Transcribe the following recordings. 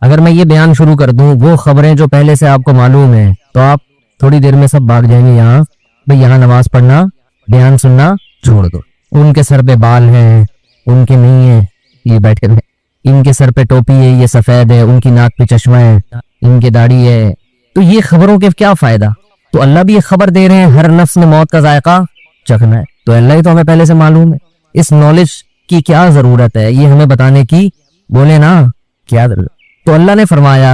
अगर मैं ये बयान शुरू कर दूं वो खबरें जो पहले से आपको मालूम है, तो आप थोड़ी देर में सब भाग जाएंगे यहाँ। भाई यहाँ नमाज पढ़ना, बयान सुनना छोड़ दो। उनके सर पे बाल हैं, उनके नहीं है, ये बैठ कर, इनके सर पे टोपी है, ये सफेद है, उनकी नाक पे चश्मा है, इनके दाढ़ी है। तो ये खबरों के क्या फायदा? तो अल्लाह भी ये खबर दे रहे हैं, हर नफ्स ने मौत का जायका चखना है। तो अल्लाह ही तो हमें पहले से मालूम है, इस नॉलेज की क्या जरूरत है ये हमें बताने की? बोले ना क्या जरूरत। तो अल्लाह ने फरमाया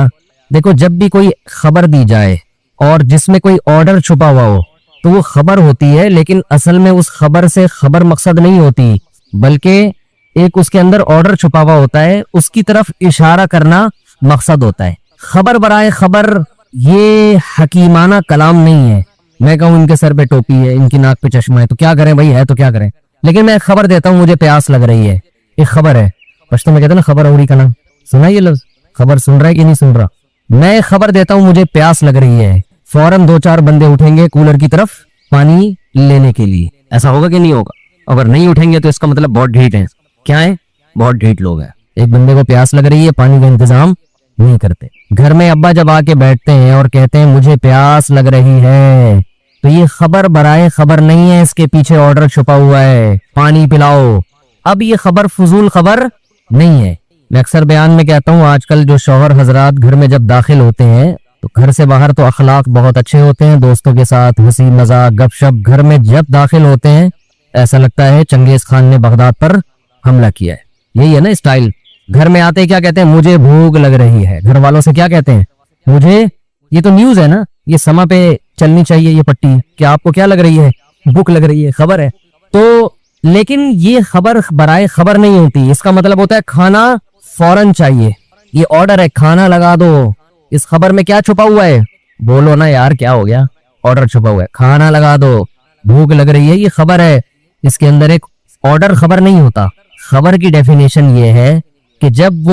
देखो, जब भी कोई खबर दी जाए और जिसमें कोई ऑर्डर छुपा हुआ हो तो वो खबर होती है, लेकिन असल में उस खबर से खबर मकसद नहीं होती, बल्कि एक उसके अंदर ऑर्डर छुपा हुआ होता है, उसकी तरफ इशारा करना मकसद होता है। खबर बराए खबर ये हकीमाना कलाम नहीं है। मैं कहूँ इनके सर पे टोपी है, इनकी नाक पे चश्मा है, तो क्या करें भाई, है तो क्या करें। लेकिन मैं खबर देता हूँ, मुझे प्यास लग रही है, एक खबर है। पश्तो में कहते हैं ना खबर औरी का नाम, सुना ये लफ्ज? खबर सुन रहा है कि नहीं सुन रहा? मैं खबर देता हूँ मुझे प्यास लग रही है, फौरन 2-4 बंदे उठेंगे कूलर की तरफ पानी लेने के लिए। ऐसा होगा कि नहीं होगा? अगर नहीं उठेंगे तो इसका मतलब बहुत ढीठ है। क्या है? बहुत ढीठ लोग हैं। एक बंदे को प्यास लग रही है, पानी का इंतजाम नहीं करते। घर में अब्बा जब आके बैठते हैं और कहते हैं मुझे प्यास लग रही है, तो ये खबर बराए खबर नहीं है, इसके पीछे ऑर्डर छुपा हुआ है, पानी पिलाओ। अब ये खबर फजूल खबर नहीं है। मैं अक्सर बयान में कहता हूँ, आजकल जो शौहर हजरात घर में जब दाखिल होते हैं तो घर से बाहर तो अखलाक बहुत अच्छे होते हैं, दोस्तों के साथ हंसी मजाक गपशप। घर में जब दाखिल होते हैं ऐसा लगता है चंगेज खान ने बगदाद पर हमला किया है। यही है ना स्टाइल। घर में आते ही क्या कहते हैं? मुझे भूख लग रही है। घर वालों से क्या कहते हैं? मुझे, ये तो न्यूज है ना, ये समा पे चलनी चाहिए ये पट्टी, क्या आपको क्या लग रही है? भूख लग रही है, खबर है। तो लेकिन ये खबर बराए खबर नहीं होती। इसका मतलब होता है खाना फौरन चाहिए, ये ऑर्डर है, खाना लगा दो। इस खबर में क्या छुपा हुआ है? बोलो ना यार, क्या हो गया? ऑर्डर छुपा हुआ है, खाना लगा दो, भूख लग रही है, ये खबर है। इसके अंदर एक ऑर्डर खबर नहीं होता। खबर की डेफिनेशन ये है कि जब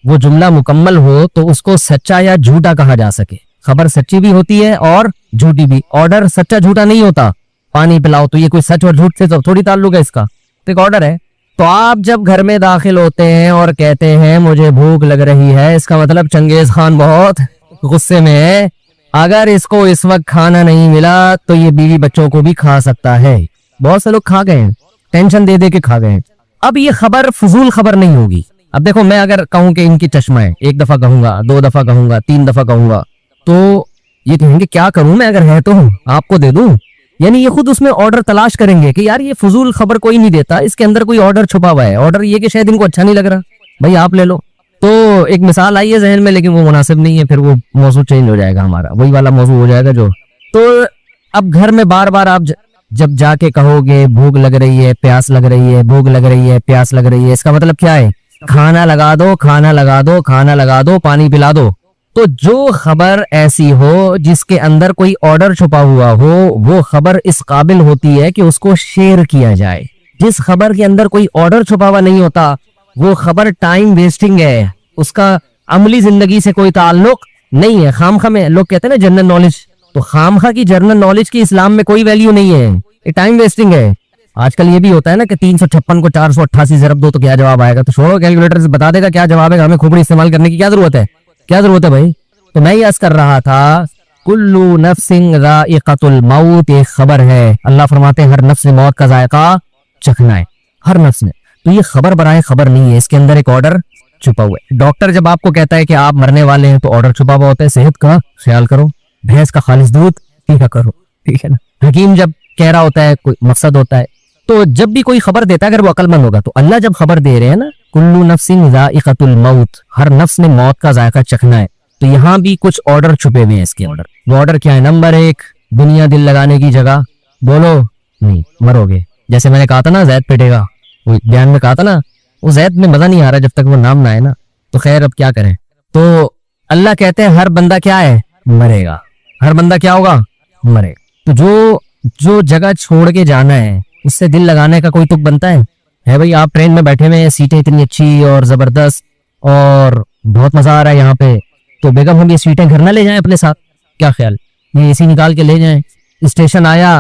वो जुमला मुकम्मल हो तो उसको सच्चा या झूठा कहा जा सके। खबर सच्ची भी होती है और झूठी भी। ऑर्डर सच्चा झूठा नहीं होता। पानी पिलाओ, तो ये कोई सच और झूठ से तो थोड़ी ताल्लुक है इसका, तो एक ऑर्डर है। तो आप जब घर में दाखिल होते हैं और कहते हैं मुझे भूख लग रही है, इसका मतलब चंगेज खान बहुत गुस्से में है। अगर इसको इस वक्त खाना नहीं मिला तो ये बीवी बच्चों को भी खा सकता है। बहुत से लोग खा गए हैं, टेंशन दे दे के खा गए हैं। अब ये खबर फजूल खबर नहीं होगी। अब देखो, मैं अगर कहूं कि इनकी चश्मा है, 1 दफा कहूंगा, 2 दफा कहूंगा, 3 दफा कहूंगा, तो ये कहेंगे क्या करूं मैं, अगर है तो आपको दे दूं। यानी ये खुद उसमें ऑर्डर तलाश करेंगे कि यार ये फजूल खबर कोई नहीं देता, इसके अंदर कोई ऑर्डर छुपा हुआ है। ऑर्डर ये कि शायद इनको अच्छा नहीं लग रहा, भाई आप ले लो। तो एक मिसाल आई है जहन में, लेकिन वो मुनासिब नहीं है, फिर वो मौजू चेंज हो जाएगा, हमारा वही वाला मौजू हो जाएगा जो। तो अब घर में बार बार आप जब जाके कहोगे भूख लग रही है, प्यास लग रही है, भूख लग रही है, प्यास लग रही है, इसका मतलब क्या है? खाना लगा दो, खाना लगा दो, खाना लगा दो, पानी पिला दो। तो जो खबर ऐसी हो जिसके अंदर कोई ऑर्डर छुपा हुआ हो, वो खबर इस काबिल होती है कि उसको शेयर किया जाए। जिस खबर के अंदर कोई ऑर्डर छुपा हुआ नहीं होता, वो खबर टाइम वेस्टिंग है, उसका अमली जिंदगी से कोई ताल्लुक नहीं है। खामखा में लोग कहते हैं ना जनरल नॉलेज, तो खामखा की जनरल नॉलेज की इस्लाम में कोई वैल्यू नहीं है, ये टाइम वेस्टिंग है। आजकल ये भी होता है ना कि 356 को 488 ज़रब दो तो क्या जवाब आएगा, तो छोड़ो, कैलकुलेटर से बता देगा क्या जवाब है, हमें खोपड़ी इस्तेमाल करने की क्या जरूरत है? क्या जरूरत है भाई? तो मैं यस कर रहा था, कुल्लू नफ्सिन ज़ाइक़तुल मौत एक खबर है। अल्लाह फरमाते हैं हर नफ्स ने मौत का जायका चखना है, हर नफ्स ने। तो ये खबर बराए खबर नहीं है, इसके अंदर एक ऑर्डर छुपा हुआ है। डॉक्टर जब आपको कहता है कि आप मरने वाले हैं, तो ऑर्डर छुपा हुआ होता है, सेहत का ख्याल करो, भैंस का खालिस दूध पिया करो, ठीक है ना। हकीम जब कह रहा होता है कोई मकसद होता है। तो जब भी कोई खबर देता है, अगर वो अक्लमंद होगा, तो अल्लाह जब खबर दे रहे हैं ना, कुल्लू नफ्सिन ज़ाइक़तुल मौत, हर नफ्स ने मौत का जायका चखना है, तो यहाँ भी कुछ ऑर्डर छुपे हुए हैं इसके अंदर। वो ऑर्डर क्या है? नंबर 1, दुनिया दिल लगाने की जगह। बोलो नहीं, मरोगे। जैसे मैंने कहा था ना जैद पिटेगा, वो बयान में कहा था ना, वो जैद में मजा नहीं आ रहा जब तक वो नाम ना आए ना। तो खैर अब क्या करें। तो अल्लाह कहते हैं हर बंदा क्या है? मरेगा। हर बंदा क्या होगा? मरेगा। तो जो जगह छोड़ के जाना है, उससे दिल लगाने का कोई तुक बनता है भाई? आप ट्रेन में बैठे हुए हैं, सीटें इतनी अच्छी और जबरदस्त और बहुत मजा आ रहा है यहाँ पे, तो बेगम हम ये सीटें घर ना ले जाएं अपने साथ? क्या ख्याल, ये एसी निकाल के ले जाएं? स्टेशन आया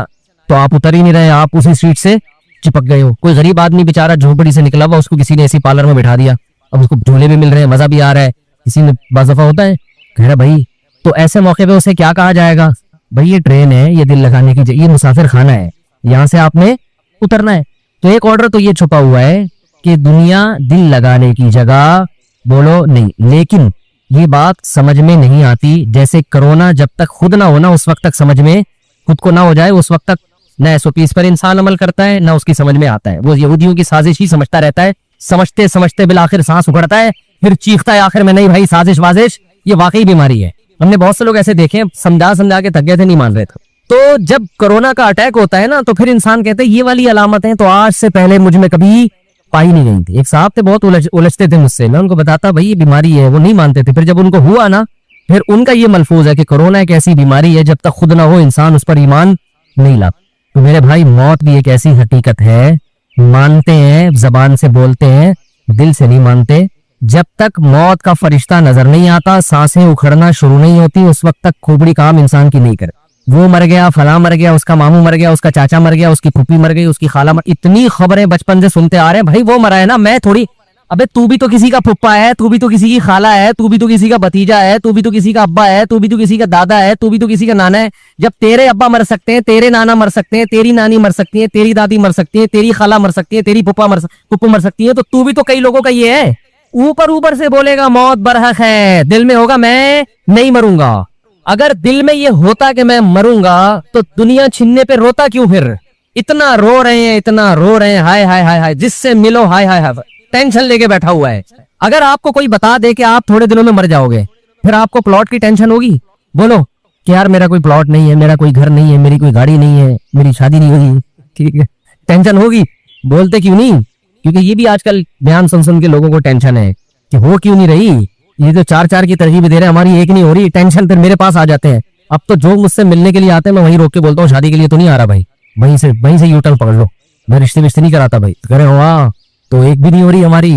तो आप उतर ही नहीं रहे, आप उसी सीट से चिपक गए हो। कोई गरीब आदमी बेचारा झोपड़ी से निकला हुआ, उसको किसी ने एसी पार्लर में बिठा दिया, अब उसको झूले भी मिल रहे हैं, मजा भी आ रहा है, किसी में बाज़ दफा होता है, कह रहा भाई तो ऐसे मौके पे उसे क्या कहा जाएगा, भाई ये ट्रेन है, ये दिल लगाने की ये मुसाफिर खाना है, यहाँ से आपने उतरना है। तो एक ऑर्डर तो ये छुपा हुआ है कि दुनिया दिल लगाने की जगह बोलो नहीं। लेकिन ये बात समझ में नहीं आती, जैसे कोरोना जब तक खुद ना हो ना उस वक्त तक समझ में खुद को ना हो जाए उस वक्त तक न एसओपीस पर इंसान अमल करता है ना उसकी समझ में आता है। वो यहूदियों की साजिश ही समझता रहता है, समझते समझते बिल आखिर सांस उखड़ता है, फिर चीखता है आखिर में नहीं भाई साजिश वाजिश ये वाकई बीमारी है। हमने बहुत से लोग ऐसे देखे, समझा समझा के थक गए थे, नहीं मान रहे थे। तो जब कोरोना का अटैक होता है ना तो फिर इंसान कहते हैं ये वाली अलामतें तो आज से पहले मुझ में कभी पाई नहीं गई थी। एक साहब थे बहुत उलझते थे मुझसे, मैं उनको बताता भाई ये बीमारी है, वो नहीं मानते थे। फिर जब उनको हुआ ना फिर उनका ये मलफूज है कि कोरोना एक ऐसी बीमारी है जब तक खुद ना हो इंसान उस पर ईमान नहीं ला। तो मेरे भाई मौत भी एक ऐसी हकीकत है, मानते हैं जबान से बोलते हैं दिल से नहीं मानते। जब तक मौत का फरिश्ता नजर नहीं आता, सांसें उखड़ना शुरू नहीं होती, उस वक्त तक खोपड़ी काम इंसान की नहीं करे। वो मर गया, फला मर गया, उसका मामू मर गया, उसका चाचा मर गया, उसकी फूफी मर गई, उसकी खाला मर, इतनी खबरें बचपन से सुनते आ रहे हैं। भाई वो मरा है ना, मैं थोड़ी, अबे तू भी तो किसी का फुप्पा है, तू भी तो किसी की खाला है, तू भी तो किसी का भतीजा है, तू भी तो किसी का अब्बा है, तू भी तो किसी का दादा है, तू भी तो किसी का नाना है। जब तेरे अब्बा मर सकते हैं, तेरे नाना मर सकते हैं, तेरी नानी मर सकती है, तेरी दादी मर सकती है, तेरी खाला मर सकती है, तेरी फुप्पा मर सकती है, तो तू भी तो कई लोगों का ये है। ऊपर ऊपर से बोलेगा मौत बरहक है, दिल में होगा मैं नहीं मरूंगा। अगर दिल में ये होता कि मैं मरूंगा तो दुनिया छिनने पे रोता क्यों? फिर इतना रो रहे हैं, इतना रो रहे हैं, हाय हाय हाय हाय, जिससे मिलो हाय हाय हाय, टेंशन लेके बैठा हुआ है। अगर आपको कोई बता दे कि आप थोड़े दिनों में मर जाओगे, फिर आपको प्लॉट की टेंशन होगी? बोलो कि यार मेरा कोई प्लॉट नहीं है, मेरा कोई घर नहीं है, मेरी कोई गाड़ी नहीं है, मेरी शादी नहीं हुई, ठीक है, टेंशन होगी। बोलते क्यों नहीं? क्योंकि ये भी आजकल बयान सुन सुन के लोगों को टेंशन है कि हो क्यों नहीं रही, ये तो चार चार की तरजीब दे रहे हैं, हमारी एक नहीं हो रही, टेंशन फिर मेरे पास आ जाते हैं। अब तो जो मुझसे मिलने के लिए आते हैं मैं वहीं रोक के बोलता हूँ शादी के लिए तो नहीं आ रहा भाई, वहीं से यूटर्न पकड़ लो, मैं रिश्ते विश्ते नहीं कराता भाई। कह रहे हो तो एक भी नहीं हो रही हमारी।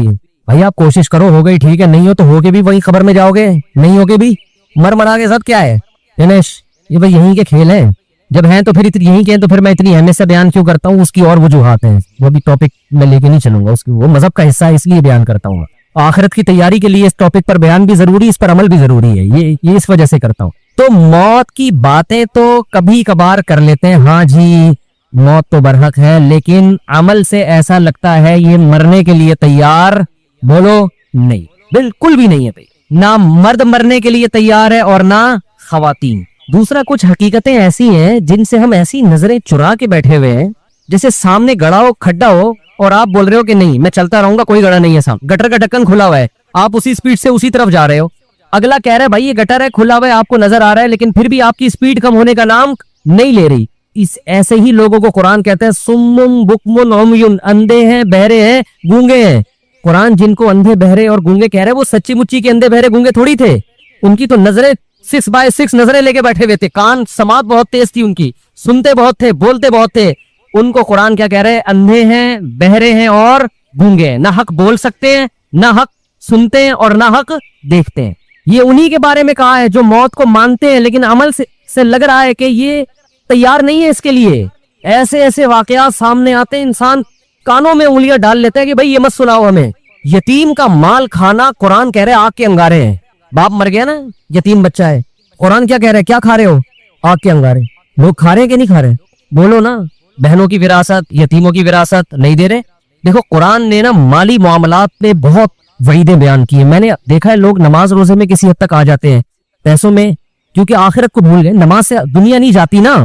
भाई आप कोशिश करो, हो गई ठीक है, नहीं हो तो होके भी वही खबर में जाओगे, नहीं होके भी मर मरा के सब क्या है दिनेश, ये भाई यहीं के खेल है। जब हैं तो फिर यहीं के हैं, तो फिर मैं इतनी अहमियत से बयान क्यों करता हूँ? उसकी और वजूहात हैं, वो भी टॉपिक मैं लेके नहीं चलूंगा, उसकी वो मजहब का हिस्सा है इसलिए बयान करता हूँ। आखिरत की तैयारी के लिए इस टॉपिक पर बयान भी जरूरी, इस पर अमल भी जरूरी है, ये इस वजह से करता हूँ। तो मौत की बातें तो कभी कभार कर लेते हैं, हाँ जी मौत तो बरहक है, लेकिन अमल से ऐसा लगता है ये मरने के लिए तैयार, बोलो नहीं, बिल्कुल भी नहीं है भाई। ना मर्द मरने के लिए तैयार है और ना खवातीन। दूसरा कुछ हकीकतें ऐसी हैं जिनसे हम ऐसी नजरें चुरा के बैठे हुए हैं, जैसे सामने गड़ा हो, खड्डा हो और आप बोल रहे हो कि नहीं मैं चलता रहूंगा, कोई गड़ा नहीं है सामने, गटर का ढक्कन खुला हुआ है, आप उसी स्पीड से उसी तरफ जा रहे हो। अगला कह रहा है भाई ये गटर है, खुला हुआ है, आपको नजर आ रहा है, लेकिन फिर भी आपकी स्पीड कम होने का नाम नहीं ले रही। इस ऐसे ही लोगों को कुरान कहते हैं सुम्मुन बुकमुन उम्युन, अंधे हैं, बहरे हैं, गूंगे हैं। कुरान जिनको अंधे बहरे और गूंगे कह रहे हैं वो सच्ची मुच्ची के अंधे बहरे गूंगे थोड़ी थे, उनकी तो नजरें 6x6 नजरें लेके बैठे हुए थे, कान समात बहुत तेज थी उनकी, सुनते बहुत थे, बोलते बहुत थे। उनको कुरान क्या कह रहे हैं? अंधे हैं, बहरे हैं और गूंगे हैं, ना हक बोल सकते हैं, ना हक सुनते हैं और ना हक देखते हैं। ये उन्हीं के बारे में कहा है जो मौत को मानते हैं लेकिन अमल से लग रहा है कि ये तैयार नहीं है इसके लिए। ऐसे ऐसे वाकयात सामने आते हैं, इंसान कानों में उंगलियां डाल लेता है कि भाई ये मत सुनाओ हमें। यतीम का माल खाना, कुरान कह रहे हैं आग के अंगारे हैं। बाप मर गया ना, यतीम बच्चा है, कुरान क्या कह रहे हैं? क्या खा रहे हो? आग के अंगारे। लोग खा रहे हैं कि नहीं खा रहे? बोलो ना। बहनों की विरासत, यतीमों की विरासत नहीं दे रहे। देखो कुरान ने ना माली मामलात पे बहुत वईदें बयान की है। मैंने देखा है लोग नमाज रोजे में किसी हद तक आ जाते हैं पैसों में, क्योंकि आखिरत को भूल गए। नमाज से दुनिया नहीं जाती ना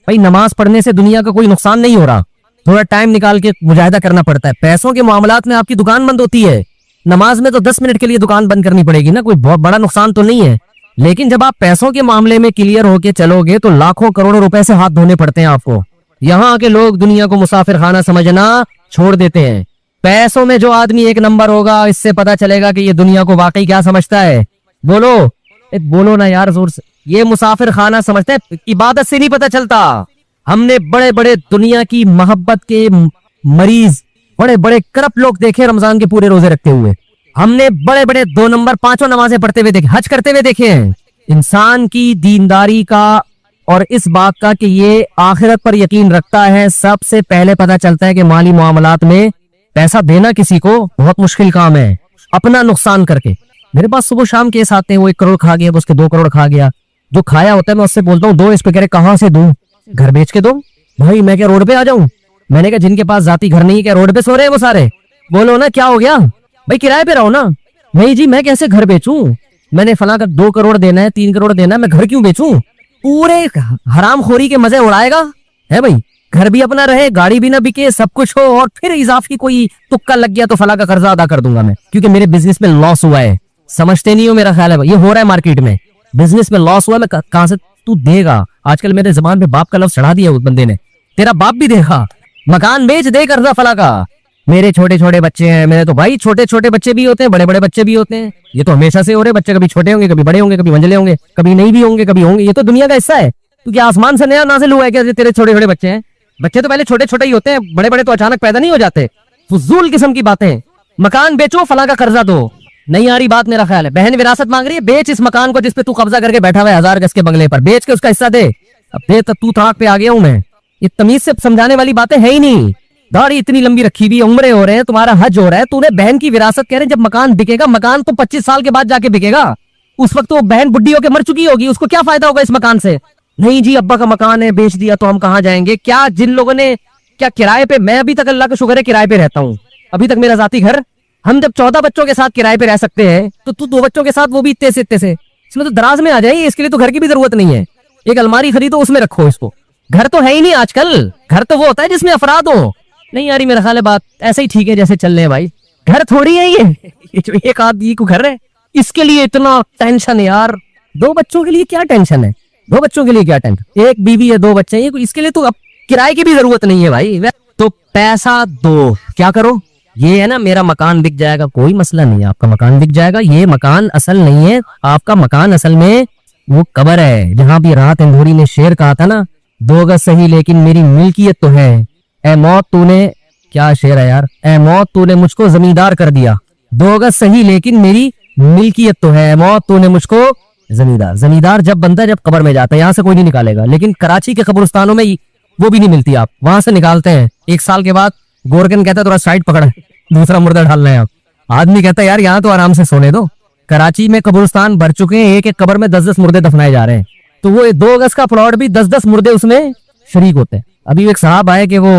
भाई, नमाज पढ़ने से दुनिया का कोई नुकसान नहीं हो रहा, थोड़ा टाइम निकाल के मुजाहिदा करना पड़ता है। पैसों के मामलात में आपकी दुकान बंद होती है, नमाज में तो 10 मिनट के लिए दुकान बंद करनी पड़ेगी ना, कोई बहुत बड़ा नुकसान तो नहीं है। लेकिन जब आप पैसों के मामले में क्लियर होके चलोगे तो लाखों करोड़ों रुपए से हाथ धोने पड़ते हैं आपको। यहाँ आके लोग दुनिया को मुसाफिर खाना समझना छोड़ देते हैं। पैसों में जो आदमी एक नंबर होगा, इससे पता चलेगा कि ये दुनिया को वाकई क्या समझता है। बोलो बोलो ना यार जोर से। ये मुसाफिर खाना समझते हैं, इबादत से नहीं पता चलता। हमने बड़े बड़े दुनिया की मोहब्बत के मरीज, बड़े बड़े करप्ट लोग देखे रमजान के पूरे रोजे रखते हुए। हमने बड़े बड़े 2 नंबर 5 नमाजें पढ़ते हुए देखे, हज करते हुए देखे हैं। इंसान की दीनदारी का और इस बात का कि ये आखिरत पर यकीन रखता है, सबसे पहले पता चलता है कि माली मामलात में पैसा देना किसी को बहुत मुश्किल काम है, अपना नुकसान करके। मेरे पास सुबह शाम केस आते हैं, वो 1 करोड़ खा गया, उसके 2 करोड़ खा गया। जो खाया होता है मैं उससे बोलता हूँ दो, इस पे कह रहे कहाँ से दूं, घर बेच के दो। भाई मैं क्या रोड पे आ जाऊं? मैंने कहा जिनके पास जाती घर नहीं है क्या रोड पे सो रहे हैं वो सारे? बोलो ना क्या हो गया भाई, किराए पे रहो ना। नहीं जी मैं कैसे घर बेचूं, मैंने फला का 2 करोड़ देना है, 3 करोड़ देना है, मैं घर क्यों बेचूं? पूरे हरामखोरी के मजे उड़ाएगा है भाई। घर भी अपना रहे, गाड़ी भी ना बिके, सब कुछ हो, और फिर इजाफी कोई तुक्का लग गया तो फला का कर्जा अदा कर दूंगा मैं, क्योंकि मेरे बिजनेस में लॉस हुआ है। समझते नहीं हो मेरा ख्याल है, ये हो रहा है मार्केट में, बिजनेस में लॉस हुआ, मैं कहां से तू देगा? आजकल मेरे जबान पे बाप का लफ्ज चढ़ा दिया उस बंदे ने, तेरा बाप भी देखा, मकान बेच दे कर्जा फला का। मेरे छोटे छोटे बच्चे हैं, मेरे तो भाई छोटे छोटे बच्चे भी होते हैं, बड़े बड़े बच्चे भी होते हैं। ये तो हमेशा से हो रहे, बच्चे कभी छोटे होंगे, कभी बड़े होंगे, कभी मंझले होंगे, कभी नहीं भी होंगे, कभी होंगे। ये तो दुनिया का हिस्सा है। तू क्या आसमान से नया नाजिल हुआ है क्या तेरे छोटे छोटे बच्चे हैं? बच्चे तो पहले छोटे छोटे ही होते हैं, बड़े बड़े तो अचानक पैदा नहीं हो जाते। फजूल किस्म की बातें। मकान बेचो, फला का कर्जा दो, नहीं आ रही बात मेरा ख्याल है। बहन विरासत मांग रही है, बेच इस मकान को जिसपे तू कब्जा करके बैठा हुआ है 1000 गज के बंगले पर, बेच के उसका हिस्सा दे। अब दे तब तू ताक पे आ गया हूं मैं। ये तमीज से समझाने वाली बातें है ही नहीं। दाढ़ी इतनी लंबी रखी हुई, उम्रे हो रहे हैं, तुम्हारा हज हो रहा है, तूने बहन की विरासत कह रहे हैं। जब मकान बिकेगा, मकान तो 25 साल के बाद जाके बिकेगा, उस वक्त तो बहन बुढ़ी होकर मर चुकी होगी, उसको क्या फायदा होगा इस मकान से? नहीं जी अब्बा का मकान है, बेच दिया तो हम कहाँ जाएंगे? क्या जिन लोगों ने क्या किराए पे, मैं अभी तक अल्लाह का शुक्र है किराए पे रहता हूँ, अभी तक मेरा जाती घर। हम जब 14 बच्चों के साथ किराए पे रह सकते हैं, तो तू 2 बच्चों के साथ, वो भी इतने से, इसमें तो दराज में आ जाएगी। इसके लिए तो घर की भी जरूरत नहीं है, एक अलमारी खरीदो उसमें रखो इसको। घर तो है ही नहीं आजकल, घर तो वो होता है जिसमें अफराद हो। नहीं यार मेरा ख्याल है बात ऐसे ही ठीक है जैसे चल रहे हैं भाई। घर थोड़ी है ये जो एक आदमी को घर है, इसके लिए इतना टेंशन है यार। 2 बच्चों के लिए क्या टेंशन है? 2 बच्चों के लिए क्या टेंशन? एक बीवी है, 2 बच्चे हैं, इसके लिए तो अब किराए की भी जरूरत नहीं है भाई। तो पैसा दो, क्या करो? ये है ना मेरा मकान बिक जाएगा, कोई मसला नहीं है, आपका मकान बिक जाएगा। ये मकान असल नहीं है, आपका मकान असल में वो कब्र है जहां भी राहत इंदौरी ने शेर कहा था ना, 2 गज सही लेकिन मेरी मिल्कियत तो है। ए मौत तूने, क्या शेर है यार, ए मौत तूने मुझको जमींदार कर दिया, 2 गज सही लेकिन मेरी मिल्कियत तो है। मौत तूने मुझको जमींदार, जमींदार जब बनता है जब कब्र में जाता है, यहाँ से कोई नहीं निकालेगा। लेकिन कराची के कब्रिस्तानों में वो भी नहीं मिलती, आप वहां से निकालते हैं 1 साल के बाद। गोरकन कहता है थोड़ा साइड पकड़, दूसरा मुर्दा डालना है। आप आदमी कहता है यार यहाँ तो आराम से सोने दो। कराची में कब्रिस्तान भर चुके हैं, एक एक कब्र में 10-10 मुर्दे दफनाए जा रहे हैं, तो वो 2 गज का प्लॉट भी 10-10 मुर्दे उसमें शरीक होते हैं। अभी एक साहब आए कि वो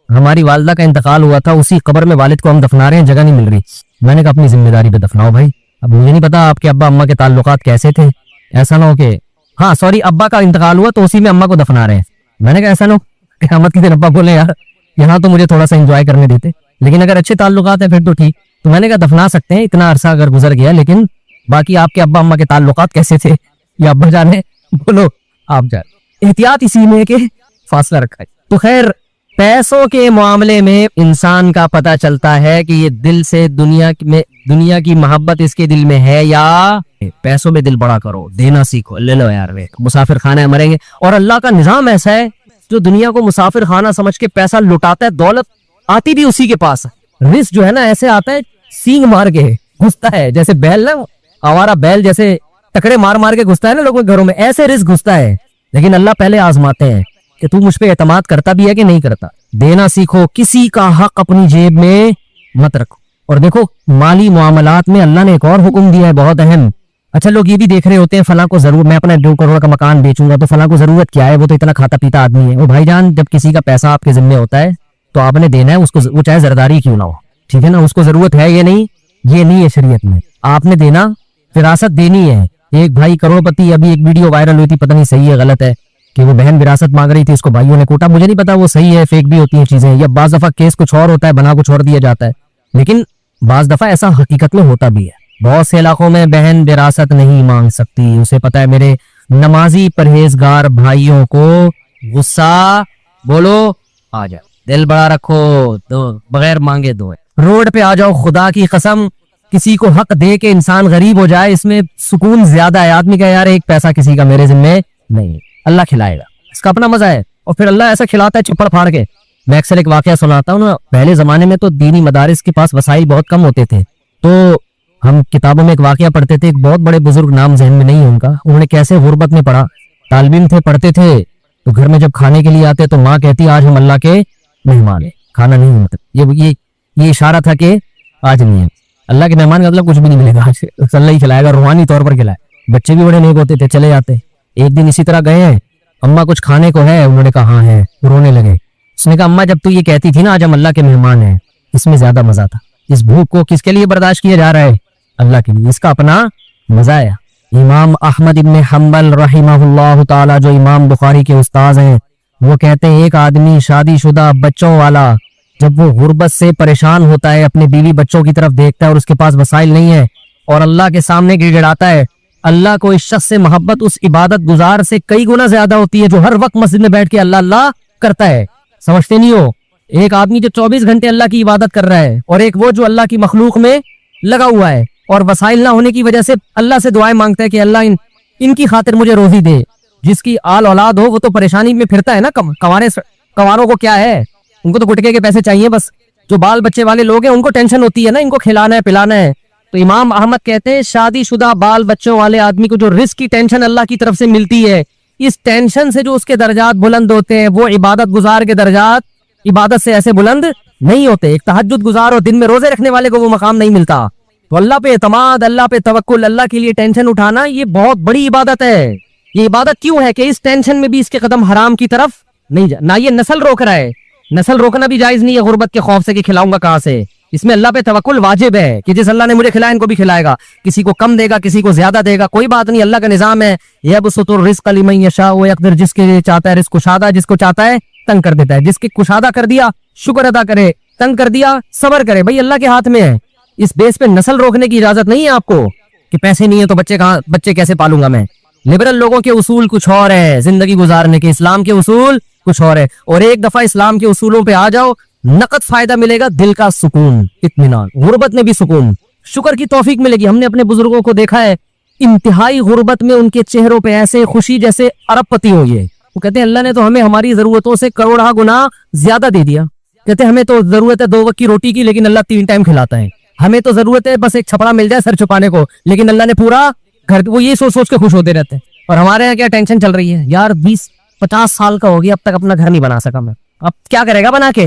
हमारी वालदा का इंतकाल हुआ था, उसी कब्र में वालिद को हम दफना रहे हैं, जगह नहीं मिल रही। मैंने कहा अपनी जिम्मेदारी पे दफनाओ भाई। अब मुझे नहीं पता आपके अब्बा अम्मा के ताल्लुकात कैसे थे, ऐसा ना हो कि हाँ सॉरी अब्बा का इंतकाल हुआ तो उसी में अम्मा को दफना रहे हैं। मैंने कहा ऐसा ना हो क़यामत के दिन अब्बा बोले यार यहाँ तो मुझे थोड़ा सा एंजॉय करने देते, लेकिन अगर अच्छे ताल्लुकात है फिर तो ठीक। तो मैंने कहा दफना सकते हैं, इतना अरसा अगर गुजर गया, लेकिन बाकी आपके अब्बा अम्मा के ताल्लुकात कैसे थे ये अब्बा जाने, बोलो आप जाने। एहतियात इसी में के फासला रखा है। तो खैर पैसों के मामले में इंसान का पता चलता है कि ये दिल से दुनिया की मोहब्बत इसके दिल में है या पैसों में दिल बड़ा करो, देना सीखो। ले लो यार वे मुसाफिर खाना मरेंगे। और अल्लाह का निजाम ऐसा है जो दुनिया को मुसाफिर खाना समझ के पैसा लुटाता है, दौलत आती भी उसी के पास। रिस्क जो है ना ऐसे आता है, सींग मार के घुसता है, जैसे बैल ना, आवारा बैल जैसे टकरे मार मार के घुसता है ना लोगों के घरों में, ऐसे रिस्क घुसता है। लेकिन अल्लाह पहले आजमाते हैं कि तू मुझ पे एतमाद करता भी है कि नहीं करता। देना सीखो, किसी का हक अपनी जेब में मत रखो। और देखो माली मामलात में अल्लाह ने एक और हुक्म दिया है बहुत अहम। अच्छा लोग ये भी देख रहे होते हैं फला को जरूर, मैं अपना 2 करोड़ का मकान बेचूंगा तो फला को जरूरत क्या है, वो तो इतना खाता पीता आदमी है। वो भाईजान जब किसी का पैसा आपके जिम्मे होता है तो आपने देना है उसको, वो चाहे जरदारी क्यों ना हो, ठीक है ना। उसको जरूरत है ये नहीं है शरीयत में, आपने देना, विरासत देनी है। एक भाई करोड़पति, अभी एक वीडियो वायरल हुई थी, पता नहीं सही है गलत है, कि वो बहन विरासत मांग रही थी, उसको भाइयों ने कोटा, मुझे नहीं पता वो सही है फेक भी होती है चीजें, या बाज दफा केस कुछ और होता है बना कुछ और दिया जाता है, लेकिन बाज दफा ऐसा हकीकत में होता भी है। बहुत से इलाकों में बहन विरासत नहीं मांग सकती, उसे पता है मेरे नमाजी परहेजगार भाइयों को गुस्सा बोलो आ जाए, दिल बड़ा रखो, दो बगैर मांगे दो। रोड पे आ जाओ, खुदा की कसम किसी को हक दे के इंसान गरीब हो जाए, इसमें सुकून ज्यादा है। आदमी का यार एक पैसा किसी का मेरे जिम्मे नहीं, अल्लाह खिलाएगा, इसका अपना मजा है। और फिर अल्लाह ऐसा खिलाता है चिपड़ फाड़ के। मैं अक्सर एक वाकया सुनाता हूँ ना, पहले जमाने में तो दीनी मदारिस के पास वसाइल बहुत कम होते थे, तो हम किताबों में एक वाकया पढ़ते थे। एक बहुत बड़े बुजुर्ग, नाम जहन में नहीं है उनका, उन्होंने कैसे गुर्बत में पढ़ा, तालिबिन थे, पढ़ते थे, तो घर में जब खाने के लिए आते तो माँ कहती आज हम अल्लाह के मेहमान है, खाना नहीं, मतलब ये इशारा था कि आज नहीं है। अल्लाह के मेहमान का मतलब कुछ भी नहीं मिलेगा, अल्लाह ही खिलाएगा, रूहानी तौर पर खिलाए। बच्चे भी बड़े नेक होते थे, चले जाते। एक दिन इसी तरह गए हैं, अम्मा कुछ खाने को है? उन्होंने कहा हाँ है, रोने लगे। उसने कहा अम्मा जब तू ये कहती थी ना आज हम अल्लाह के मेहमान हैं, इसमें ज्यादा मजा था। इस भूख को किसके लिए बर्दाश्त किया जा रहा है? अल्लाह के लिए, इसका अपना मजा है। इमाम अहमद इब्न हम्बल रहिमहुल्लाह ताला, जो इमाम बुखारी के उस्ताद हैं, वो कहते हैं एक आदमी शादीशुदा बच्चों वाला जब वो गुर्बत से परेशान होता है, अपने बीवी बच्चों की तरफ देखता है और उसके पास वसाइल नहीं है और अल्लाह के सामने गिड़गिड़ाता है, अल्लाह को इस शख्स से मोहब्बत उस इबादत गुजार से कई गुना ज्यादा होती है जो हर वक्त मस्जिद में बैठ के अल्लाह अल्लाह करता है। समझते नहीं हो? एक आदमी जो 24 घंटे अल्लाह की इबादत कर रहा है और एक वो जो अल्लाह की मखलूक में लगा हुआ है और वसाइल ना होने की वजह से अल्लाह से दुआएं मांगता है कि अल्लाह इनकी खातिर मुझे रोजी दे। जिसकी आल औलाद हो वो तो परेशानी में फिरता है ना, कंवारों को क्या है, उनको तो गुटके के पैसे चाहिए बस। जो बाल बच्चे वाले लोग हैं उनको टेंशन होती है ना, इनको खिलाना है पिलाना है। तो इमाम अहमद कहते हैं शादीशुदा बाल बच्चों वाले आदमी को जो रिस्क की टेंशन अल्लाह की तरफ से मिलती है, इस टेंशन से जो उसके दर्जात बुलंद होते हैं, वो इबादत गुजार के दर्जात इबादत से ऐसे बुलंद नहीं होते। एक तहज्जुद गुजार और दिन में रोजे रखने वाले को वो मकाम नहीं मिलता। तो अल्लाह पे एतमाद, अल्लाह पे तवक्कुल, अल्लाह के लिए टेंशन उठाना, ये बहुत बड़ी इबादत है। ये इबादत क्यों है कि इस टेंशन में भी इसके कदम हराम की तरफ नहीं जा। ना ये नस्ल रोक रहा है, नस्ल रोकना भी जायज नहीं है गुर्बत के खौफ से कि खिलाऊंगा कहां से। इसमें अल्लाह पे तवक्कुल वाजिब है कि जिस अल्लाह ने मुझे खिलाया इनको भी खिलाएगा, किसी को कम देगा किसी को ज्यादा देगा, कोई बात नहीं, अल्लाह का निजाम है। यबसुतुर रिज़्क़ लिमन यशाअ व यक़दिर, जिसके लिए चाहता है रिज़्क़ कुशादा, जिसको चाहता है तंग कर देता है। जिसके कुशादा कर दिया शुक्र अदा करे, तंग कर दिया सबर करे, भाई अल्लाह के हाथ में है। इस बेस पे नस्ल रोकने की इजाजत नहीं है आपको कि पैसे नहीं है तो बच्चे कैसे पालूंगा मैं। लिबरल लोगों के उसूल कुछ और है जिंदगी गुजारने के, इस्लाम के उसूल कुछ और है। और एक दफा इस्लाम के उसूलों पे आ जाओ, नकद फायदा मिलेगा, दिल का सुकून, इत्मीनान, गुर्बत में भी सुकून, शुक्र की तौफीक मिलेगी। हमने अपने बुजुर्गों को देखा है, इंतहाई गुर्बत में उनके चेहरों पे ऐसे खुशी जैसे अरबपति हो गए। वो कहते हैं अल्लाह ने तो हमें हमारी जरूरतों से करोड़ा गुना ज्यादा दे दिया। कहते हैं हमें तो जरूरत है 2 वक्त की रोटी की, लेकिन अल्लाह 3 टाइम खिलाता है। हमें तो जरूरत है बस एक छपड़ा मिल जाए सर छुपाने को, लेकिन अल्लाह ने पूरा घर, वो ये सोच सोच के खुश होते रहते हैं। और हमारे यहाँ क्या टेंशन चल रही है यार, 20-50 साल का हो गया अब तक अपना घर नहीं बना सका मैं, अब क्या करेगा बना के,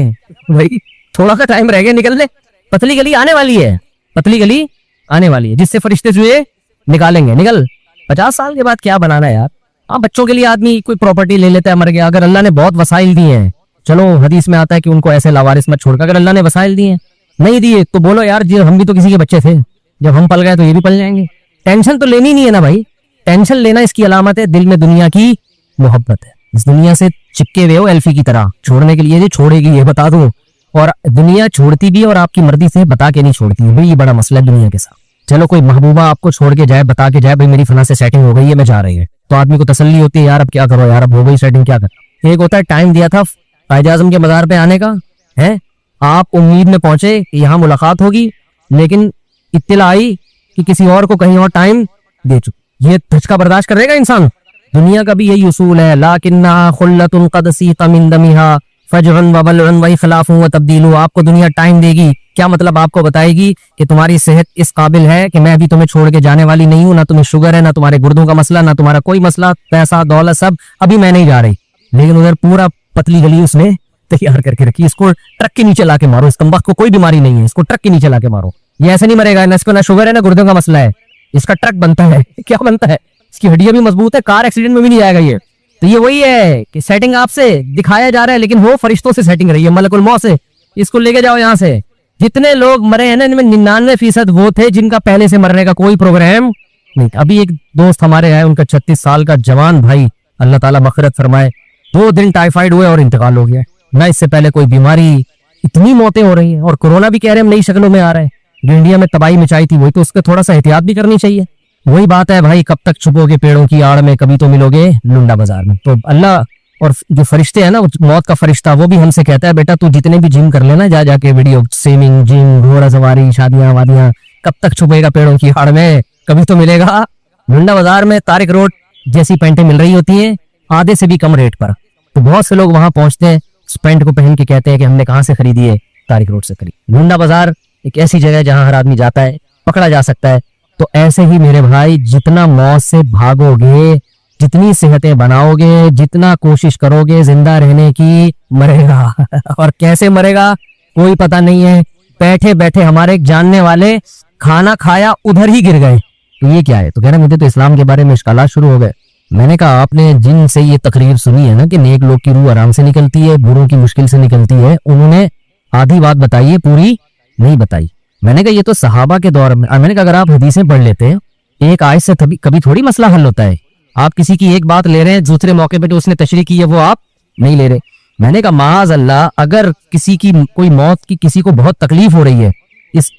भाई थोड़ा सा टाइम रह गया निकलने, पतली गली आने वाली है, पतली गली आने वाली है जिससे फरिश्ते जुए निकालेंगे। निकल 50 साल के बाद क्या बनाना है यार। हाँ, बच्चों के लिए आदमी कोई प्रॉपर्टी ले लेता है, मर गया। अगर अल्लाह ने बहुत वसाइल दिए हैं, चलो हदीस में आता है कि उनको ऐसे लावारिस मत छोड़कर, अगर अल्लाह ने वसाइल दिए नहीं दिए तो बोलो यार जी हम भी तो किसी के बच्चे थे, जब हम पल गए तो ये भी पल जाएंगे। टेंशन तो लेनी नहीं है ना भाई, टेंशन लेना इसकी अलामत है दिल में दुनिया की मोहब्बत है। इस दुनिया से चिपके हुए हो एल्फी की तरह, छोड़ने के लिए जी छोड़ेगी ये बता दूं, और दुनिया छोड़ती भी और आपकी मर्जी से बता के नहीं छोड़ती है, भाई ये बड़ा मसला है दुनिया के साथ। चलो कोई महबूबा आपको छोड़ के जाए, बता के जाए भाई मेरी फना से सेटिंग हो गई है मैं जा रही है, तो आदमी को तसल्ली होती है यार अब क्या करो यार, अब हो गई सेटिंग क्या कर। एक होता है टाइम दिया था कायद आज़म के मज़ार पे आने का है, आप उम्मीद में पहुंचे कि यहाँ मुलाकात होगी, लेकिन इत्तला आई कि किसी और को कहीं और टाइम दे चुके। ये धचका बर्दाश्त करेगा इंसान? दुनिया का भी यही उसूल है, लाकिन्ना खुल्लतुन क़द सीता मिन दमिहा फजअन व बलअन व इखलाफुन व तब्दीलु। आपको दुनिया टाइम देगी, क्या मतलब आपको बताएगी कि तुम्हारी सेहत इस काबिल है कि मैं अभी तुम्हें छोड़ के जाने वाली नहीं हूँ, ना तुम्हें शुगर है, ना तुम्हारे गुर्दों का मसला, ना तुम्हारा कोई मसला, पैसा दौलत सब, अभी मैं नहीं जा रही। लेकिन उधर पूरा पतली गली उसने तैयार करके रखी, इसको ट्रक के नीचे लाके मारो, इस कमबख्त को कोई बीमारी नहीं है, इसको ट्रक के नीचे लाके मारो, ये ऐसे नहीं मरेगा, ना इसको ना शुगर है ना गुर्दों का मसला है, इसका ट्रक बनता है क्या बनता है, इसकी हड्डियां भी मजबूत है, कार एक्सीडेंट में भी नहीं जाएगा ये। तो ये वही है कि सेटिंग आपसे दिखाया जा रहा है, लेकिन वो फरिश्तों से सेटिंग रही है, मलकुल मौत से। इसको लेके जाओ यहाँ से। जितने लोग मरे हैं ना, इनमें 99% वो थे जिनका पहले से मरने का कोई प्रोग्राम नहीं। अभी एक दोस्त हमारे आए, उनका 36 साल का जवान भाई, अल्लाह ताला मग़फ़िरत फरमाए, 2 दिन टाइफाइड हुए और इंतकाल हो गया। ना इससे पहले कोई बीमारी, इतनी मौतें हो रही हैं, और कोरोना भी कह रहे हैं नई शक्लों में आ रहा है, जो इंडिया में तबाही मचाई थी, वही तो उसका थोड़ा सा एहतियात भी करनी चाहिए। वही बात है भाई, कब तक छुपोगे पेड़ों की आड़ में, कभी तो मिलोगे लुंडा बाजार में। तो अल्लाह और जो फरिश्ते हैं ना, मौत का फरिश्ता, वो भी हमसे कहता है बेटा तू जितने भी जिम कर लेना, जा जाके वीडियो स्विमिंग, जिम, घोड़ा सवारी, शादियां वादियां, कब तक छुपेगा पेड़ों की आड़ में, कभी तो मिलेगा लुंडा बाजार में। तारिक रोड जैसी पैंटें मिल रही होती हैं आधे से भी कम रेट पर, तो बहुत से लोग वहां पहुंचते हैं, उस पैंट को पहन के कहते हैं कि हमने कहाँ से खरीदी है, तारिक रोड से खरीदी। लुंडा बाजार एक ऐसी जगह है जहां हर आदमी जाता है, पकड़ा जा सकता है। तो ऐसे ही मेरे भाई, जितना मौत से भागोगे, जितनी सेहतें बनाओगे, जितना कोशिश करोगे जिंदा रहने की, मरेगा और कैसे मरेगा कोई पता नहीं है। बैठे बैठे हमारे एक जानने वाले खाना खाया उधर ही गिर गए, तो ये क्या है? तो कह रहे मुझे तो इस्लाम के बारे में इश्कालात शुरू हो गए। मैंने कहा आपने जिन से ये तकरीर सुनी है ना कि नेक लोग की रूह आराम से निकलती है, बुरों की मुश्किल से निकलती है, उन्होंने आधी बात बताई है, पूरी नहीं बताई। मैंने कहा ये तो सहाबा के दौर में, मैंने कहा अगर आप हदीसें पढ़ लेते हैं एक आयत से कभी थोड़ी मसला हल होता है। आप किसी की एक बात ले रहे हैं, दूसरे मौके पे जो उसने तशरीह की है वो आप नहीं ले रहे। मैंने कहा माज अल्लाह, अगर किसी की कोई मौत की किसी को बहुत तकलीफ हो रही है,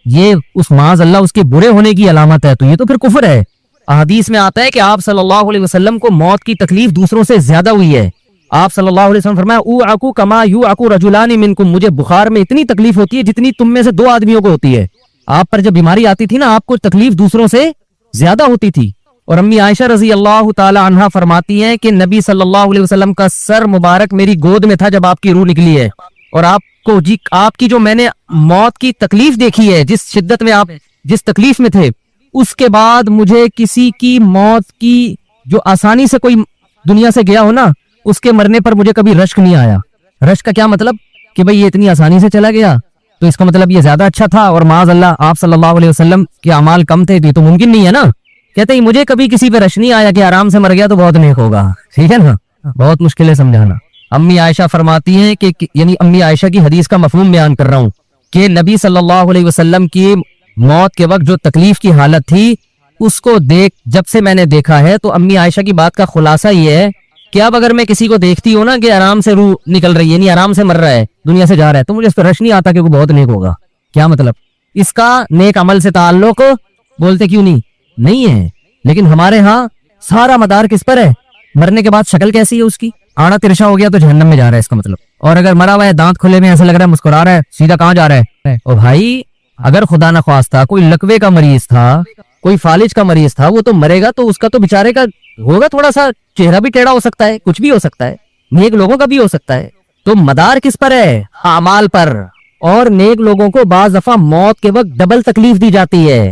ये उस माज अल्लाह उसके बुरे होने की अलामत है, तो ये तो फिर कुफर है। हदीस में आता है कि आप सल्लल्लाहु अलैहि वसल्लम को मौत की तकलीफ दूसरों से ज्यादा हुई है। आप सल्लल्लाहु अलैहि वसल्लम फरमाया ऊ आकू कमा यू आकू रजुलानी मिनकुम, मुझे बुखार में इतनी तकलीफ होती है जितनी तुम में से दो आदमियों को होती है। आप पर जब बीमारी आती थी ना, आपको तकलीफ दूसरों से ज्यादा होती थी। और अम्मी आयशा रजी अल्लाह ताला अन्हा फरमाती हैं कि नबी सल्लल्लाहु अलैहि वसल्लम का सर मुबारक मेरी गोद में था जब आपकी रूह निकली है, और आपको जी आपकी जो मैंने मौत की तकलीफ देखी है, जिस शिद्दत में आप जिस तकलीफ में थे, उसके बाद मुझे किसी की मौत की जो आसानी से कोई दुनिया से गया हो ना, उसके मरने पर मुझे कभी रश्क नहीं आया। रश्क का क्या मतलब कि भाई ये इतनी आसानी से चला गया, तो इसका मतलब ये ज्यादा अच्छा था, और माज अल्लाह आप सल्लल्लाहु अलैहि वसल्लम के अमाल कम थे, तो मुमकिन नहीं है ना। कहते ही मुझे कभी किसी पे रश नहीं आया कि आराम से मर गया तो बहुत नेक होगा। ठीक है ना, बहुत मुश्किल है समझाना। अम्मी आयशा फरमाती हैं कि यानी अम्मी आयशा की हदीस का मफहूम बयान कर रहा हूँ कि नबी सल्लल्लाहु अलैहि वसल्लम की मौत के वक्त जो तकलीफ की हालत थी, उसको जब से मैंने देखा है, तो अम्मी आयशा की बात का खुलासा ये है कि अब अगर मैं किसी को देखती हूँ ना कि आराम से रूह निकल रही है, यानी आराम से मर रहा है, दुनिया से जा रहा है, तो मुझे इस पर रश नहीं आता कि वो बहुत नेक होगा। क्या मतलब? इसका नेक अमल से ताल्लुक बोलते क्यों नहीं है। लेकिन हमारे यहाँ सारा मदार किस पर है? मरने के बाद शक्ल कैसी है उसकी? आड़ा तिरछा हो गया तो जहन्नम में जा रहा है इसका मतलब। और अगर मरा हुआ है, दांत खुले में, ऐसा लग रहा है मुस्कुरा रहा है, सीधा कहाँ जा रहा है? और भाई अगर खुदा न ख्वास्ता कोई लकवे का मरीज था, कोई फालिज का मरीज था, वो तो मरेगा तो उसका तो बेचारे का होगा, थोड़ा सा चेहरा भी टेढ़ा हो सकता है, कुछ भी हो सकता है, नेक लोगों का भी हो सकता है। तो मदार किस पर है? अमाल पर। और नेक लोगों को बाज दफा मौत के वक्त डबल तकलीफ दी जाती है।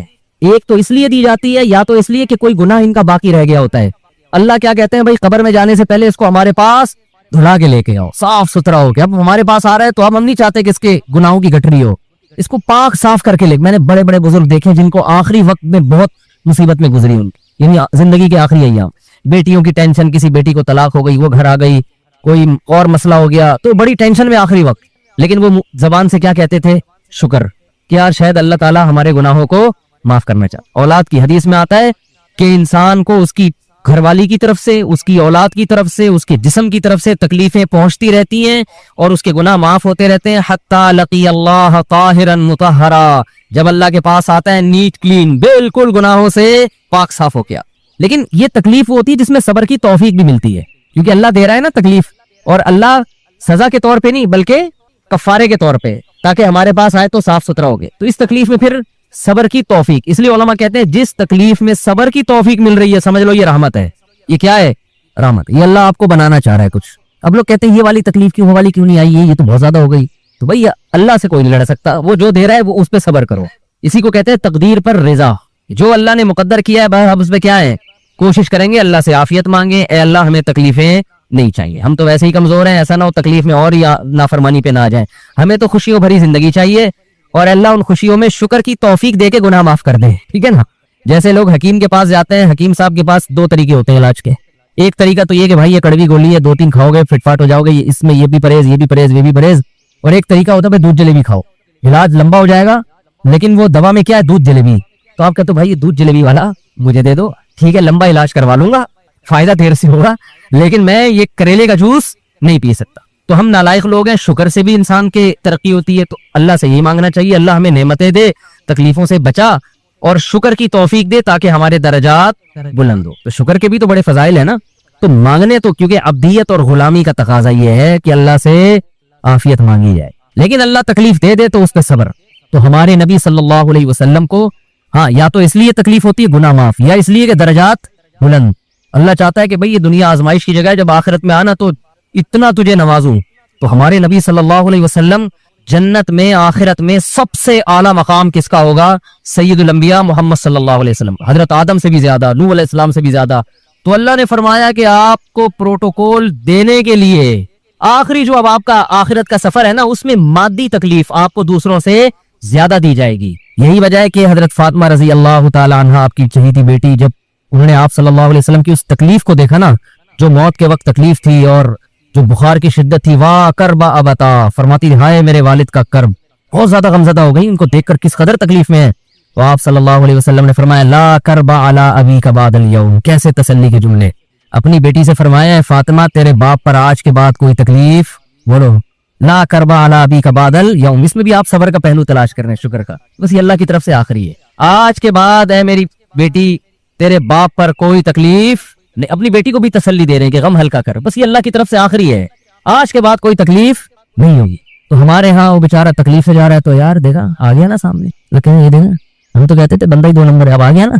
एक तो इसलिए दी जाती है, या तो इसलिए कि कोई गुनाह इनका बाकी रह गया होता है। अल्लाह क्या कहते हैं, भाई कब्र में जाने से पहले इसको हमारे पास धुला के लेके आओ, साफ सुथरा हो गया। अब हमारे पास आ रहा है तो अब हम नहीं चाहते कि इसके गुनाहों की गठरी हो, इसको पाक साफ करके ले। मैंने बड़े बड़े बुजुर्ग देखे जिनको आखिरी वक्त में बहुत मुसीबत में गुजरी उनकी, यानी जिंदगी के आखिरी अय्याम, बेटियों की टेंशन, किसी बेटी को तलाक हो गई, वो घर आ गई, कोई और मसला हो गया, तो बड़ी टेंशन में आखिरी वक्त, लेकिन वो जबान से क्या कहते थे? शुक्र, कि यार शायद अल्लाह ताला हमारे गुनाहों को माफ करना चाहे। औलाद की हदीस में आता है कि इंसान को उसकी घरवाली की तरफ से, उसकी औलाद की तरफ से, उसके जिस्म की तरफ से तकलीफें पहुंचती रहती हैं और उसके गुनाह माफ होते रहते हैं। हत्ता लकी अल्लाह ताहिरन मुतहरा, जब अल्लाह के पास आता है नीट क्लीन, बिल्कुल गुनाहों से पाक साफ हो गया। लेकिन ये तकलीफ होती है जिसमें सब्र की तौफीक भी मिलती है, क्योंकि अल्लाह दे रहा है ना तकलीफ, और अल्लाह सजा के तौर पे नहीं बल्कि कफारे के तौर पे, ताकि हमारे पास आए तो साफ सुथरा हो गए। तो इस तकलीफ में फिर सबर की तौफीक, इसलिए उलमा कहते हैं जिस तकलीफ में सबर की तौफीक मिल रही है, समझ लो ये रहमत है। ये क्या है? रहमत। ये अल्लाह आपको बनाना चाह रहा है कुछ। अब लोग कहते हैं ये वाली तकलीफ क्यों, वो वाली क्यों नहीं आई, ये तो बहुत ज्यादा हो गई। तो भाई अल्लाह से कोई नहीं लड़ सकता, वो जो दे रहा है वो उस पर सबर करो। इसी को कहते हैं तकदीर पर रिजा। जो अल्लाह ने मुकद्दर किया है बस अब उस पर क्या है, कोशिश करेंगे, अल्लाह से आफियत मांगे, ए अल्लाह हमें तकलीफें नहीं चाहिए, हम तो वैसे ही कमजोर हैं, ऐसा ना हो तकलीफ में और या नाफरमानी पे ना आ जाए, हमें तो खुशियों भरी जिंदगी चाहिए, और अल्लाह उन खुशियों में शुक्र की तौफीक दे के गुनाह माफ कर दे। ठीक है ना? जैसे लोग हकीम के पास जाते हैं, हकीम साहब के पास दो तरीके होते हैं इलाज के। एक तरीका तो ये कि भाई ये कड़वी गोली है, 2-3 खाओगे फिटफाट हो जाओगे, इसमें ये भी परहेज, ये भी परहेज, ये भी परहेज। और एक तरीका होता है दूध जलेबी खाओ, इलाज लंबा हो जाएगा, लेकिन वो दवा में क्या है? दूध जलेबी। तो आप कहते हो भाई ये दूध जलेबी वाला मुझे दे दो, ठीक है लंबा इलाज करवा लूंगा, फायदा देर से होगा, लेकिन मैं ये करेले का जूस नहीं पी सकता। तो हम नालायक लोग हैं, शुक्र से भी इंसान के तरक्की होती है, तो अल्लाह से यही मांगना चाहिए, अल्लाह हमें नेमतें दे, तकलीफों से बचा और शुक्र की तौफीक दे ताकि हमारे दर्जात बुलंद हो। तो शुक्र के भी तो बड़े फजाइल है ना, तो मांगने तो, क्योंकि अब्दियत और गुलामी का तकाजा ये है कि अल्लाह से आफियत मांगी जाए, लेकिन अल्लाह तकलीफ दे दे तो उस पर सब्र। तो हमारे नबी सल्लल्लाहु अलैहि वसल्लम को हाँ या तो इसलिए तकलीफ होती है गुनाह माफ, या इसलिए कि दर्जात बुलंद। अल्लाह चाहता है कि भाई ये दुनिया आजमाइश की जगह है, जब आखिरत में आना तो इतना तुझे नवाजूं। तो हमारे नबी सल्लल्लाहु अलैहि वसल्लम जन्नत में आखिरत में सबसे आला मकाम किसका होगा? सैयदुल अंबिया मोहम्मद सल्लल्लाहु अलैहि वसल्लम, हजरत आदम से भी ज्यादा, नूह अलैहिस्सलाम से भी ज्यादा। तो अल्लाह ने फरमाया कि आपको प्रोटोकॉल देने के लिए आखिरी जो अब आपका आखिरत का सफर है ना, उसमें मादी तकलीफ आपको दूसरों से ज्यादा दी जाएगी। यही वजह है कि हजरत फातिमा रजी अल्लाह ताला अन्हा आपकी चहीती बेटी, जब उन्होंने आप सल्लल्लाहु अलैहि वसल्लम की उस तकलीफ को देखा ना, जो मौत के वक्त तकलीफ थी और जो बुखार की शिद्दत थी, वाह करबा अबता, फरमाती हाय मेरे वालिद का कर्ब, बहुत ज्यादा गमजदा हो गई उनको देखकर किस कदर तकलीफ में है। तो आप सल्लल्लाहु अलैहि वसल्लम ने फरमाया ला करबा अला अबी का बादल यौम, कैसे तसल्ली के जुमले। अपनी बेटी से फरमाया है फातिमा तेरे बाप पर आज के बाद कोई तकलीफ, बोलो ला करबा अला अबी का बादल यौम। इसमें भी आप सबर का पहलू तलाश कर रहे हैं, शुक्र का, बस ये अल्लाह की तरफ से आखिरी है। आज के बाद है मेरी बेटी तेरे बाप पर कोई तकलीफ नहीं, अपनी बेटी को भी तसल्ली दे रहे हैं कि गम हल्का कर, बस ये अल्लाह की तरफ से आखिरी है, आज के बाद कोई तकलीफ नहीं होगी। तो हमारे यहाँ वो बेचारा तकलीफ से जा रहा है, तो यार देखा आ गया ना सामने, लेकिन ये देखा हम तो कहते थे बंदा ही 2 नंबर है, अब आ गया ना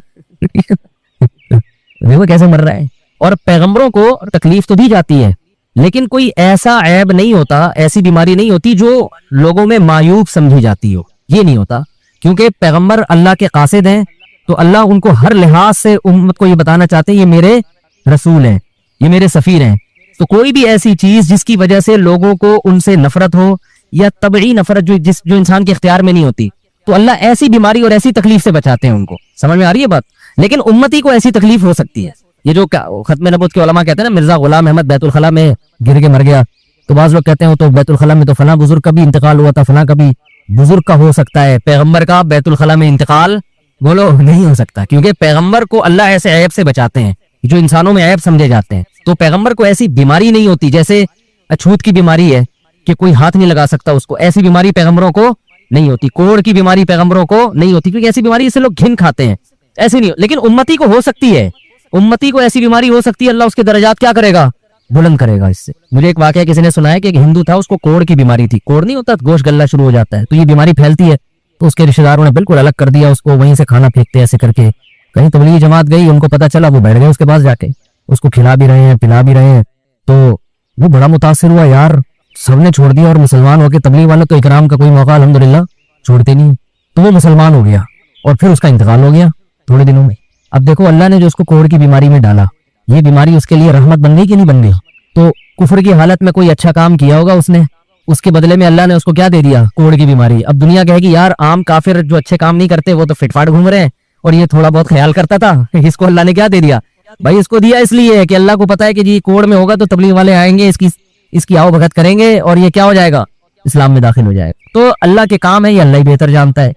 देखो कैसे मर रहा है। और पैगंबरों को तकलीफ तो दी जाती है, लेकिन कोई ऐसा ऐब नहीं होता, ऐसी बीमारी नहीं होती जो लोगों में मायूब समझी जाती हो, ये नहीं होता, क्योंकि पैगंबर अल्लाह के कासिद हैं, तो अल्लाह उनको हर लिहाज से उम्मत को ये बताना चाहते हैं ये मेरे रसूल हैं, ये मेरे सफीर हैं। तो कोई भी ऐसी चीज जिसकी वजह से लोगों को उनसे नफरत हो, या तबई नफरत जो इंसान के इख्तियार में नहीं होती, तो अल्लाह ऐसी बीमारी और ऐसी तकलीफ से बचाते हैं उनको। समझ में आ रही है बात? लेकिन उम्मती को ऐसी तकलीफ हो सकती है, ये जो खत्म नबूत के उलमा कहते हैं ना, मिर्जा गुलाम अहमद बैतुल खला में गिर के मर गया, तो बाज लोग कहते हैं तो बैतुल खला में तो फला बुजुर्ग का भी इंतकाल हुआ था, फला का भी बुजुर्ग का हो सकता है, पैगंबर का बैतुल खला में इंतकाल बोलो नहीं हो सकता, क्योंकि पैगंबर को अल्लाह ऐसे ऐब से बचाते हैं जो इंसानों में ऐब समझे जाते हैं। तो पैगंबर को ऐसी बीमारी नहीं होती, जैसे अछूत की बीमारी है कि कोई हाथ नहीं लगा सकता उसको, ऐसी बीमारी पैगंबरों को नहीं होती। कोढ़ की बीमारी पैगंबरों को नहीं होती, क्योंकि ऐसी बीमारी इससे लोग घिन खाते हैं, ऐसी नहीं। लेकिन उम्मती को हो सकती है, उम्मती को ऐसी बीमारी हो सकती है, अल्लाह उसके दर्जात क्या करेगा, बुलंद करेगा इससे। मुझे एक वाकया किसी ने सुनाया कि एक हिंदू था, उसको कोढ़ की बीमारी थी, कोढ़ नहीं होता गोश्त गलना शुरू हो जाता है, तो ये बीमारी फैलती है, तो उसके रिश्तेदारों ने बिल्कुल अलग कर दिया उसको, वहीं से खाना फेंकते ऐसे करके। कहीं तबलीगी जमात गई, उनको पता चला, वो बैठ गए उसके पास जाके, उसको खिला भी रहे हैं पिला भी रहे हैं, तो वो बड़ा मुतासिर हुआ, यार सबने छोड़ दिया और मुसलमान होके तबलीग वालों तो इकराम का कोई मौका अल्हम्दुलिल्लाह छोड़ते नहीं, तो वो मुसलमान हो गया और फिर उसका इंतकाल हो गया थोड़े दिनों में। अब देखो अल्लाह ने जो उसको कोढ़ की बीमारी में डाला, ये बीमारी उसके लिए रहमत बन गई कि नहीं बन गई? तो कुफर की हालत में कोई अच्छा काम किया होगा उसने, उसके बदले में अल्लाह ने उसको क्या दे दिया, कोढ़ की बीमारी। अब दुनिया कहेगी यार आम काफिर जो अच्छे काम नहीं करते वो तो फिटफाट घूम रहे हैं, और ये थोड़ा बहुत ख्याल करता था, इसको अल्लाह ने क्या दे दिया? भाई इसको दिया इसलिए कि अल्लाह को पता है कि जी कोढ़ में होगा तो तबलीग वाले आएंगे, इसकी आओ भगत करेंगे और ये क्या हो जाएगा, इस्लाम में दाखिल हो जाएगा। तो अल्लाह के काम है, ये अल्लाह ही बेहतर जानता है।